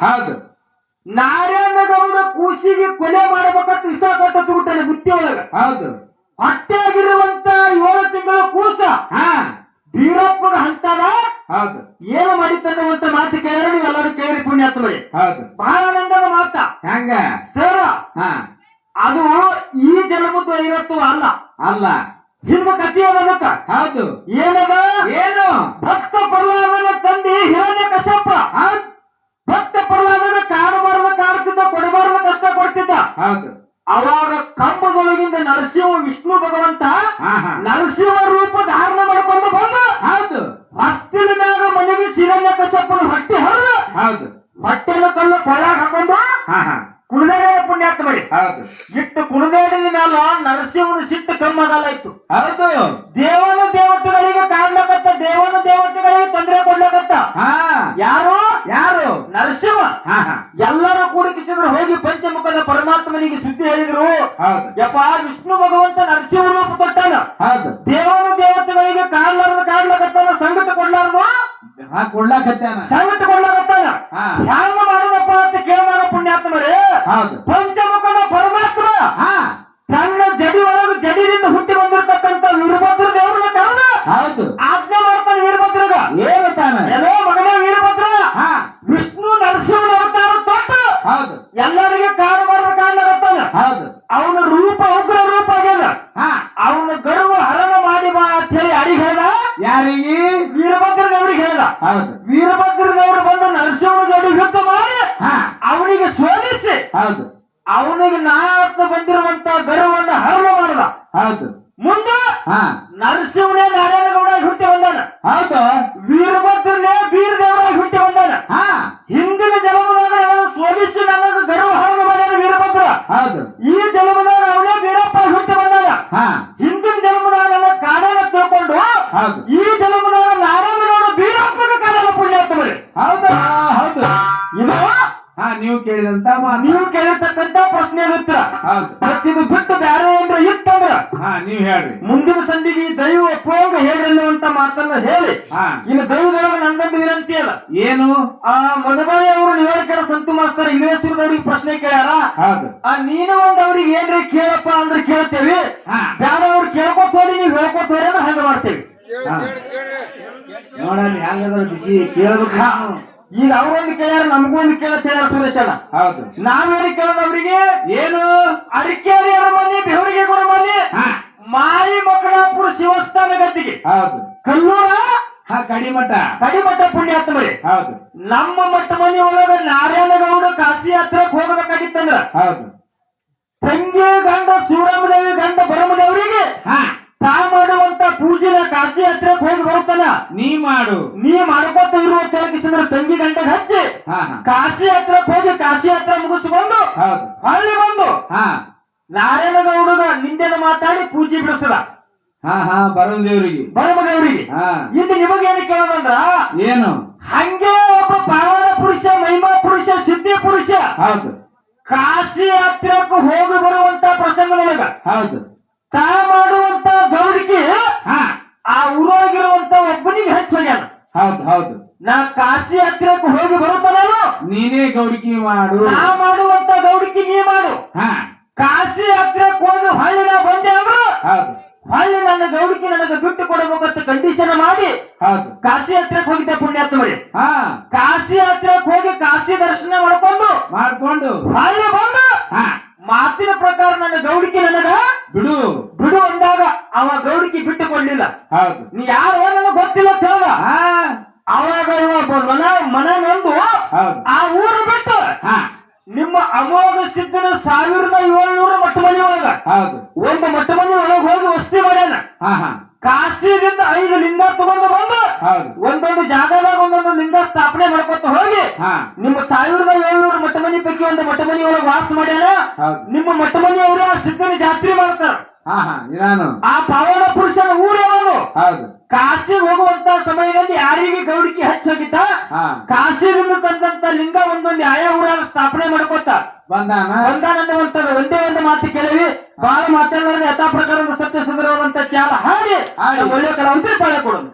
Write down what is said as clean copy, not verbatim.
ಹೌದು. ನಾರಾಯಣಗೌಡ ಕೂಸಿಗೆ ಕೊಲೆ ಮಾಡಬೇಕಂತ ಇಸ ಕೊಟ್ಟ ತಗೊಟ್ಟಾನೆ ಬುತ್ತಿ ಒಳಗ. ಹೌದು. ಹೊಟ್ಟೆಗಿರುವಂತ 7 ತಿಂಗಳ ಕೂಸ ಬೀರಪ್ಪಗ ಹಂತದ ಹೌದು. ಏನು ಮಾಡಿತನ್ನುವಂತ ಮಾತು ಕೇಳಿ ನೀವೆಲ್ಲರೂ ಕೇಳಿ ಪುಣ್ಯಾತ್ಮ ಮಾಡಿ. ಹೌದು. ಬಹಳ ಆನಂದದ ಮಾತ ಹೆಂಗ ಸರ. ಅದು ಈ ಜನ್ಮದ ಇವತ್ತು ಅಲ್ಲ ಅಲ್ಲ, ಹಿಂದ ಕಥೆ ಅದಕ್ಕ. ಹೌದು. ಏನದ? ಏನು? ಭಕ್ತ ಪ್ರಹ್ಲಾದನ ತಂದೆ ಹಿರಣ್ಯ ಕಶ್ಯಪ. ಭಕ್ತ ಪ್ರಹ್ಲಾದನ ಕಾಣಬಾರದ ಕಾಡ್ತಿದ್ದ, ಕೊಡಬಾರದ ಕಷ್ಟ ಕೊಡ್ತಿದ್ದ. ಹೌದು. ಅವಾಗ ಕಂಬದೊಳಗಿಂದ ನರಸಿಂಹ ವಿಷ್ಣು ಭಗವಂತ ನರಸಿಂಹ ರೂಪ ಧಾರಣ ಮಾಡ್ಕೊಂಡು ಬಂದು ಹೌದು ಹೊಸ್ತಿಲ ಮ್ಯಾಗ ಮನೆಗೆ ಹಿರಣ್ಯ ಕಶ್ಯಪನ ಹೊಟ್ಟೆ ಹರಿದು ಹೌದು ಹೊಟ್ಟೆನ ಕಲ್ಲು ಕೊಳ್ಳಾಗ ಹಾಕೊಂಡು ಕುಣದೇಡ ಪುಣ್ಯಾತ್ಮ ಮಾಡಿ. ಹೌದು. ಇಟ್ಟು ಕುಣದೇಡಿದ ಮ್ಯಾಲ ನರಸಿಂಹನ ಸಿಟ್ಟು ಕಮ್ಮಗಾಲಾಯ್ತು. ಹೌದು. ದೇವನ ದೇವತೆಗಳಿಗೆ ಕಾಡ್ಲಕತ್ತ, ದೇವನ ದೇವತೆಗಳಿಗೆ ತೊಂದರೆ ಕೊಡ್ಲಕತ್ತ. ಯಾರು? ಯಾರು? ನರಸಿಂಹ. ಎಲ್ಲರೂ ಕೂಡಿಕಿಸಿದ್ರು, ಹೋಗಿ ಪಂಚಮುಖದ ಪರಮಾತ್ಮನಿಗೆ ಸುದ್ದಿ ಹೇಳಿದ್ರು. ಯಪ್ಪ, ವಿಷ್ಣು ಭಗವಂತ ನರಸಿಂಹ ರೂಪ ಕೊಟ್ಟಾನ. ದೇವನ ದೇವತೆಗಳಿಗೆ ಕಾಡ್ಲಕತ್ತಾನ, ಸಂಕಟ ಕೊಡ್ಲಾರ್ದು ಸಂಕಟ ಕೊಡ್ಲಾಕತ್ತಾನ. ಹ್ಯಾಂಗ ಮಾಡೋದಪ್ಪ ಅಂತ ಕೇಳಿದಾಗ ಪುಣ್ಯಾತ್ಮರೇ, ಪಂಚಮುಖದ ಪರಮಾತ್ಮ ತನ್ನ ಜಡಿ ಒಳಗೆ ಜಡಿದಿಂದ ಹುಟ್ಟಿ ಬಂದಿರತಕ್ಕಂತ ವೀರಭದ್ರ ದೇವ್ರನ್ನ ಕರೆದು ಆಜ್ಞೆ ಮಾಡ್ತಾನೆ ವೀರಭದ್ರಗ. ಏನೋ ಮಗನೇ ವೀರಭದ್ರ, ವಿಷ್ಣು ನರಸಿಂಹನ ಅವತಾರ ತೊಟ್ಟು ಎಲ್ಲರಿಗೆ ಕಾಣಲಾಗತ್ತಾನ. ಅವನ ರೂಪ ಉಗ್ರ ರೂಪ ಆಗ್ಯದ. ಅವನ ಗರ್ವ ಹರಣ ಮಾಡಿ ಬಾ ಅಂತ ಹೇಳಿ ಯಾರಿಗೆ ಹೇಳ್ದ? ಯಾರಿಗೆ? ವೀರಭದ್ರ ದೇವ್ರಿಗೆ ಹೇಳ್ದ. ವೀರಭದ್ರ ದೇವರು ಬಂದು ನರಸಿಂಹ ಜಡಿ ಯುದ್ಧ ಮಾಡಿ ಅವನಿಗೆ ಸೋಲಿಸಿ ಅವನಿಗೆ ನಾಯಕ ಬಂದಿರುವಂತ ಗರ್ವವನ್ನು ಹರಣ ಮಾಡದ. ಮುಂದೆ ನರಸಿಂಹನೇ ನಾರಾಯಣಗೌಡ ಹುಟ್ಟಿ ಬಂದಾನ. ವೀರಭದ್ರನೇ ವೀರದೇವರಾಗಿ ಹುಟ್ಟಿ ಬಂದಾನ. ಹಿಂದಿನ ಜನ್ಮದಾಗ ಸೋಲಿಸಿ ನನಗೆ ಗರ್ವ ಹರಣ ಮಾಡ್ಯಾನ ವೀರಭದ್ರ. ಈ ಜನ್ಮದಾಗ ಅವನೇ ವೀರಪ್ಪ ಹುಟ್ಟಿ ಬಂದಾನ. ಹಿಂದಿನ ಜನ್ಮದಾಗ ನನ್ನ ಕಾಡನ ತಿಳ್ಕೊಂಡು ಈ ಜನ್ಮದಾಗ ನಾರಾಯಣಗೌಡ ವೀರಪ್ಪನ ಕಾಡನ ಪುಣ್ಯಾತ್ಮ. ಇದು ನೀವು ಕೇಳಿದಂತ ನೀವು ಕೇಳಿರ್ತಕ್ಕಂತ ಪ್ರಶ್ನೆ ಉತ್ತರ. ಇದು ಬಿಟ್ಟು ಬೇರೆ ಏನ್ರ ಇತ್ತಂದ್ರ ನೀವ್ ಹೇಳ್ರಿ. ಮುಂದಿನ ಸಂಧಿಗೆ ದೈವ ಒಪ್ಪೋಂಗ ಹೇಳ್ರಿ ಅಂತ ಮಾತನ್ನ ಹೇಳಿ ಇನ್ನು ದೈವದೊಳಗೆ ನಂದೊಂದು ವಿನಂತಿ ಅಲ್ಲ. ಏನು? ಮಧುಬಾಯಿ ಅವರು ನಿವೇದಿಕರ ಸಂತು ಮಾಸ್ತರ್ ಇನ್ವೇಶ್ವರದವ್ರಿಗೆ ಪ್ರಶ್ನೆ ಕೇಳ್ಯಾರ. ನೀನು ಒಂದ್ ಅವ್ರಿಗೆ ಏನ್ರಿ ಕೇಳಪ್ಪ ಅಂದ್ರೆ ಕೇಳ್ತೇವಿ, ಬೇಡ ಅವ್ರು ಕೇಳ್ಕೊತ ಹೋಗಿ ನೀವ್ ಹೇಳ್ಕೊತ ಹೋದ್ರೆ ಹಂಗ ಮಾಡ್ತೇವಿ. ನೋಡಲ್ಲಿ ಹೆಂಗದ್ರ ಬಿಸಿ ಕೇಳಬೇಕು. ಈಗ ಅವ್ರೊಂದು ಕೇಳ್ಯಾರ, ನಮಗೊಂದು ಕೇಳ್ತೇಳ ಸುರೇಶನ. ನಾವೇನು ಕೇಳೋದು ಅವ್ರಿಗೆ? ಏನು? ಅರಿಕೇರಿ ಅರಮನೆ, ಬೆವರಿಗೆ ಮನೆ, ಮಾಯಿ ಮಕನಾಪುರ ಶಿವಸ್ಥಾನ ಗದ್ದಿಗೆ, ಕಲ್ಲೂರ ಕಡಿಮಠ ಪುಣ್ಯಾತ್ಮರಿ. ನಮ್ಮ ಮಠ ಮನೆ ಒಳಗ ನಾರಾಯಣಗೌಡ ಕಾಶಿ ಯಾತ್ರಕ್ಕೆ ಹೋಗಬೇಕಾಗಿತ್ತಂದ್ರ ತಂಗಿ ಗಂಡ ಸೂರಮದೇವಿ ಗಂಡ ಬರಮದೇವರಿಗೆ ತಾ ಮಾಡುವಂತ ಪೂಜೆನ ಕಾಶಿ ಯಾತ್ರಕ್ಕೆ ಹೋಗಿ ಬರ್ತಾನ. ನೀ ಮಾಡ್ಕೋತ ಇರುವ ಕಿಸಿದ್ರೆ ತಂಗಿ ಗಂಟೆಗೆ ಹಚ್ಚಿ ಕಾಶಿ ಯಾತ್ರಕ್ಕೆ ಹೋಗಿ ಕಾಶಿ ಯಾತ್ರೆ ಮುಗಿಸ್ಕೊಂಡು ಹಳ್ಳಿ ಬಂದು ನಾರಾಯಣಗೌಡಗ ನಿಂದೆನ ಮಾತಾಡಿ ಪೂಜೆ ಬಿಡಿಸದ ಬರಮದೇವರಿಗೆ. ಇಲ್ಲಿ ನಿಮಗೇನು ಕೇಳೋದಂದ್ರ ಏನು? ಹಂಗೆ ಒಬ್ಬ ಪಾವನ ಪುರುಷ, ಮಹಿಮಾ ಪುರುಷ, ಸಿದ್ಧಿ ಪುರುಷ ಕಾಶಿ ಯಾತ್ರಕ್ಕೆ ಹೋಗಿ ಬರುವಂತ ಪ್ರಸಂಗದೊಳಗ ತಾ ಮಾಡುವಂತ ಗೌಡಿಗೆ ಆ ಊರಾಗಿರುವಂತ ಒಬ್ಬನಿಗೆ ಹೆಚ್ಚು ಹೋಗ್ಯಾನ. ನಾ ಕಾಶಿ ಯಾತ್ರಕ್ಕೆ ಹೋಗಿ ಬರುತ್ತಾನ, ನೀನೇ ಗೌಡಿಕೆ ಮಾಡು. ನಾ ಮಾಡುವಂತ ಗೌಡಿಕೆ ನೀ ಮಾಡು. ಕಾಶಿ ಯಾತ್ರಕ್ಕೆ ಹೋಗಿ ಹೊಳ್ಳಿ ನಾ ಬಂದೆ ಅಂದ್ರು ಹೊಳ್ಳಿ ನನ್ನ ಗೌಡಿಕೆ ನನಗೆ ಬಿಟ್ಟು ಕೊಡಬೇಕಂತ ಕಂಡೀಷನ್ ಮಾಡಿ ಕಾಶಿ ಯಾತ್ರಕ್ಕೆ ಹೋಗಿದ್ದೆ ಪುಣ್ಯಾತ್ಮ. ಕಾಶಿ ಯಾತ್ರಕ್ಕೆ ಹೋಗಿ ಕಾಶಿ ದರ್ಶನ ಮಾಡ್ಕೊಂಡು ಹೊಳ್ಳಿ ಬಂದು ಮಾತಿನ ಪ್ರಕಾರ ನನ್ನ ಗೌಡಿಕೆ ನನಗ ಬಿಡು ಅಂದಾಗ ಅವ ಗೌಡಿಕೆ ಬಿಟ್ಟು ಕೊಡ್ಲಿಲ್ಲ. ನೀ ಯಾರು ನನಗೆ ಗೊತ್ತಿಲ್ಲ ಅಂತ ಹೇಳ್ದ. ಅವಾಗ ಮನ ನೊಂದು ಆ ಊರು ಬಿಟ್ಟು ನಿಮ್ಮ ಅಮೋಘ ಸಿದ್ಧನ 1700 ಮಠ ಮನೆ ಒಳಗ ಒಂದು ಮಠ ಮನೆ ಒಳಗೆ ಹೋಗಿ ವಸ್ತಿ ಮಾಡ್ಯಾನ. ಕಾಶಿದಿಂದ 5 ಲಿಂಗ ತಗೊಂಡು ಬಂದು ಒಂದೊಂದು ಜಾಗದಾಗ ಒಂದೊಂದು ಲಿಂಗ ಸ್ಥಾಪನೆ ಮಾಡ್ಕೊತ ಹೋಗಿ ನಿಮ್ಮ 1700 ಮಠ ಮನೆ ಪೈಕಿ ಒಂದು ಮಠ ಮನೆ ಒಳಗೆ ವಾಸ ಮಾಡ್ಯಾನ. ನಿಮ್ಮ ಮಠ ಮನೆಯವರು ಆ ಸಿದ್ಧನ ಜಾತ್ರೆ ಮಾಡ್ತಾರ. ಆ ಪಾವನ ಪುರುಷನ ಊರು ಯಾವುದು? ಕಾಶಿಗೆ ಹೋಗುವಂತ ಸಮಯದಲ್ಲಿ ಯಾರಿಗೆ ಗೌಡಿಕೆ ಹಚ್ಚೋಗಿದ್ದ ಕಾಶಿದಿಂದ ತಂದಂತ ಲಿಂಗ ಒಂದೊಂದು ಆಯಾ ಊರಾಗ ಸ್ಥಾಪನೆ ಮಾಡ್ಕೊತ ಬಂದಾನಂತ ಒಂದೇ ಒಂದು ಮಾತು ಕೇಳಿವಿ. ಬಹಳ ಮಾತಾಡೋದ್ರೆ ಯಥಾ ಪ್ರಕಾರದ ಸತ್ಯ ಸುಂದರವಾದಂತ ಚಾಲ ಹಾಗೆ ಒಳ್ಳೆ ಕಲಾವಂತರಿಗೆ ಪಾಳೆ ಕೊಡೋದು.